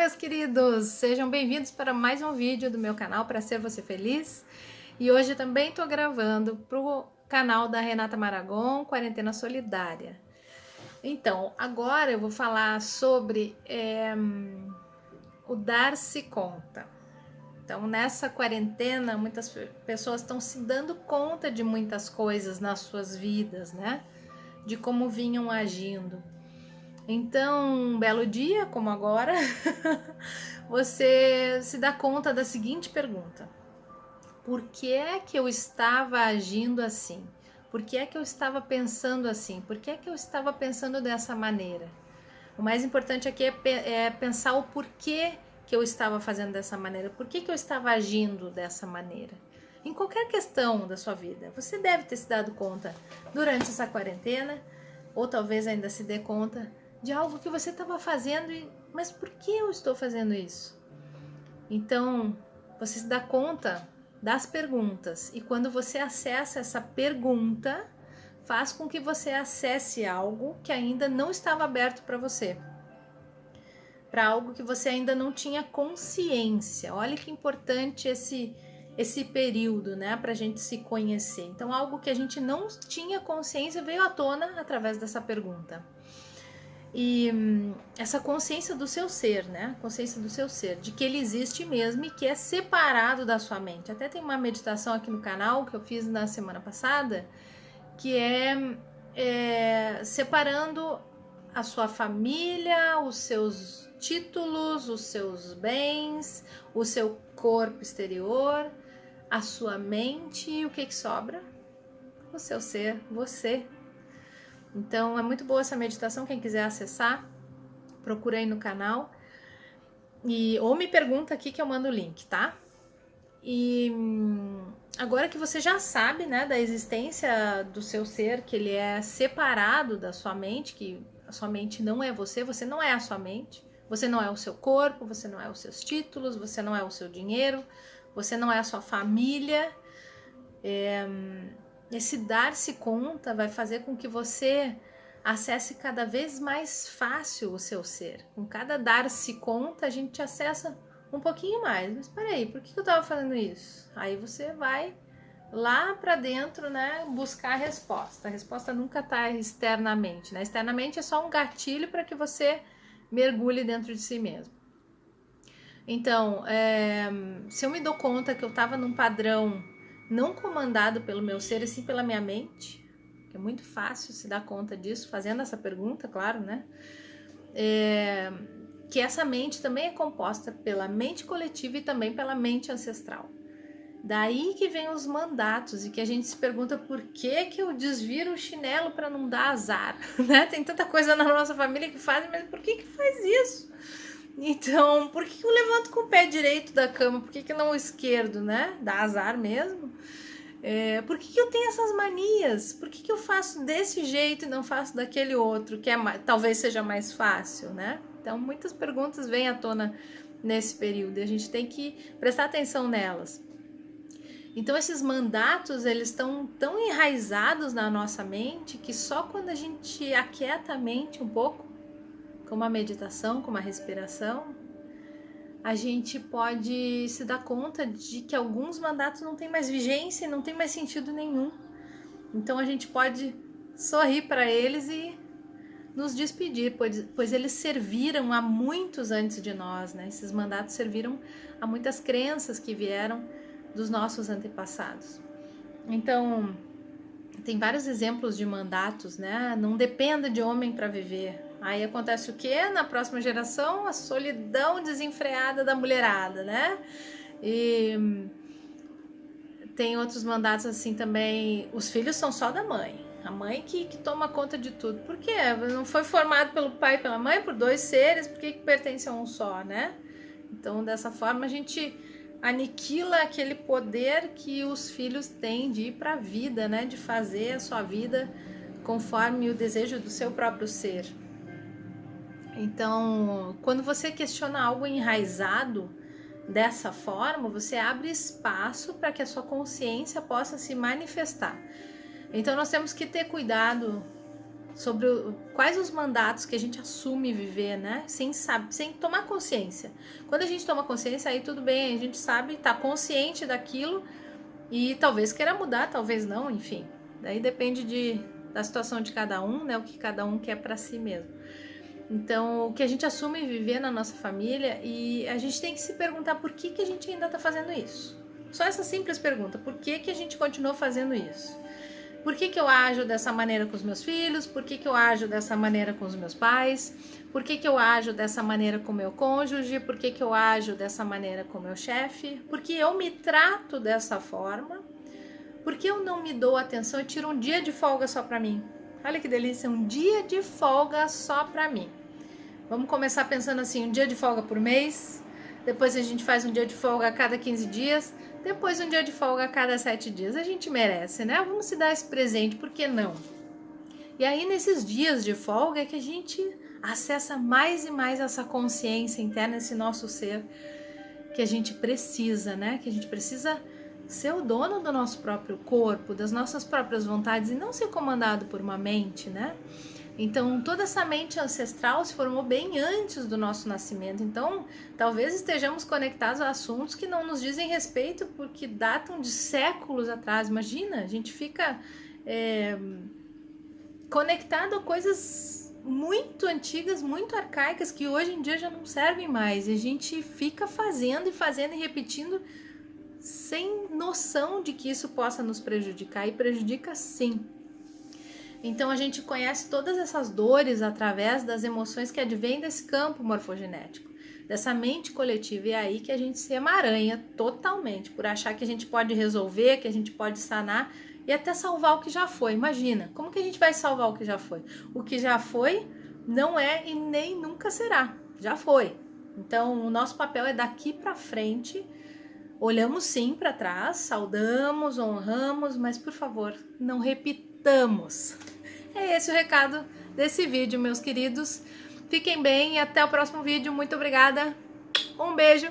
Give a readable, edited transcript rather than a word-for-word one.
meus queridos! Sejam bem-vindos para mais um vídeo do meu canal Para Ser Você Feliz. E hoje também estou gravando para o canal da Renata Maragon, Quarentena Solidária. Então, agora eu vou falar sobre o dar-se conta. Então, nessa quarentena, muitas pessoas estão se dando conta de muitas coisas nas suas vidas, né? De como vinham agindo. Então, um belo dia, como agora, você se dá conta da seguinte pergunta: por que é que eu estava agindo assim? Por que é que eu estava pensando assim? Por que é que eu estava pensando dessa maneira? O mais importante aqui é pensar o porquê que eu estava fazendo dessa maneira, por que eu estava agindo dessa maneira. Em qualquer questão da sua vida, você deve ter se dado conta durante essa quarentena, ou talvez ainda se dê conta de algo que você estava fazendo, mas por que eu estou fazendo isso? Então, você se dá conta das perguntas, e quando você acessa essa pergunta, faz com que você acesse algo que ainda não estava aberto para você, para algo que você ainda não tinha consciência. Olha que importante esse período, né, para a gente se conhecer. Então, algo que a gente não tinha consciência veio à tona através dessa pergunta. E essa consciência do seu ser, né? Consciência do seu ser, de que ele existe mesmo e que é separado da sua mente. Até tem uma meditação aqui no canal que eu fiz na semana passada, que é separando a sua família, os seus títulos, os seus bens, o seu corpo exterior, a sua mente, e o que sobra? O seu ser, você. Então é muito boa essa meditação, quem quiser acessar, procura aí no canal, ou me pergunta aqui que eu mando o link, tá? E agora que você já sabe, né, da existência do seu ser, que ele é separado da sua mente, que a sua mente não é você, você não é a sua mente, você não é o seu corpo, você não é os seus títulos, você não é o seu dinheiro, você não é a sua família. Esse dar-se conta vai fazer com que você acesse cada vez mais fácil o seu ser. Com cada dar-se conta, a gente acessa um pouquinho mais. Mas peraí, por que eu estava fazendo isso? Aí você vai lá para dentro, né, buscar a resposta. A resposta nunca está externamente, né? Externamente é só um gatilho para que você mergulhe dentro de si mesmo. Então, se eu me dou conta que eu estava num padrão não comandado pelo meu ser, e sim pela minha mente, que é muito fácil se dar conta disso, fazendo essa pergunta, claro, né? Que essa mente também é composta pela mente coletiva e também pela mente ancestral. Daí que vem os mandatos, e que a gente se pergunta por que eu desviro o chinelo para não dar azar, né? Tem tanta coisa na nossa família que fazem, mas por que faz isso? Então, por que eu levanto com o pé direito da cama? Por que não o esquerdo, né? Dá azar mesmo. Por que eu tenho essas manias? Por que eu faço desse jeito e não faço daquele outro, que talvez seja mais fácil, né? Então, muitas perguntas vêm à tona nesse período e a gente tem que prestar atenção nelas. Então, esses mandatos, eles estão tão enraizados na nossa mente que só quando a gente aquieta a mente um pouco, com uma meditação, com uma respiração, a gente pode se dar conta de que alguns mandatos não têm mais vigência e não tem mais sentido nenhum. Então a gente pode sorrir para eles e nos despedir, pois eles serviram a muitos antes de nós, né? Esses mandatos serviram a muitas crenças que vieram dos nossos antepassados. Então, tem vários exemplos de mandatos, né? Não dependa de homem para viver. Aí acontece o quê? Na próxima geração, a solidão desenfreada da mulherada, né? E tem outros mandatos assim também. Os filhos são só da mãe. A mãe que toma conta de tudo. Por quê? Não foi formado pelo pai e pela mãe, por dois seres, por que pertence a um só, né? Então, dessa forma, a gente aniquila aquele poder que os filhos têm de ir para a vida, né? De fazer a sua vida conforme o desejo do seu próprio ser. Então, quando você questiona algo enraizado dessa forma, você abre espaço para que a sua consciência possa se manifestar. Então, nós temos que ter cuidado sobre quais os mandatos que a gente assume viver, né? Sem tomar consciência. Quando a gente toma consciência, aí tudo bem, a gente sabe, tá consciente daquilo e talvez queira mudar, talvez não, enfim. Daí depende da situação de cada um, né? O que cada um quer para si mesmo. Então, o que a gente assume viver na nossa família, e a gente tem que se perguntar por que a gente ainda tá fazendo isso. Só essa simples pergunta, por que a gente continua fazendo isso? Por que eu ajo dessa maneira com os meus filhos? Por que eu ajo dessa maneira com os meus pais? Por que eu ajo dessa maneira com o meu cônjuge? Por que eu ajo dessa maneira com o meu chefe? Por que eu me trato dessa forma? Por que eu não me dou atenção e tiro um dia de folga só para mim? Olha que delícia, um dia de folga só para mim. Vamos começar pensando assim, um dia de folga por mês, depois a gente faz um dia de folga a cada 15 dias, depois um dia de folga a cada 7 dias. A gente merece, né? Vamos se dar esse presente, por que não? E aí, nesses dias de folga, é que a gente acessa mais e mais essa consciência interna, esse nosso ser, que a gente precisa, né? Que a gente precisa ser o dono do nosso próprio corpo, das nossas próprias vontades, e não ser comandado por uma mente, né? Então, toda essa mente ancestral se formou bem antes do nosso nascimento. Então, talvez estejamos conectados a assuntos que não nos dizem respeito, porque datam de séculos atrás. Imagina, a gente fica conectado a coisas muito antigas, muito arcaicas, que hoje em dia já não servem mais. E a gente fica fazendo e repetindo sem noção de que isso possa nos prejudicar, e prejudica sim. Então a gente conhece todas essas dores através das emoções que advêm desse campo morfogenético, dessa mente coletiva, e é aí que a gente se emaranha totalmente por achar que a gente pode resolver, que a gente pode sanar e até salvar o que já foi. Imagina, como que a gente vai salvar o que já foi? O que já foi não é e nem nunca será, já foi. Então o nosso papel é daqui para frente. Olhamos sim para trás, saudamos, honramos, mas por favor, não repitamos. É esse o recado desse vídeo, meus queridos. Fiquem bem e até o próximo vídeo. Muito obrigada. Um beijo.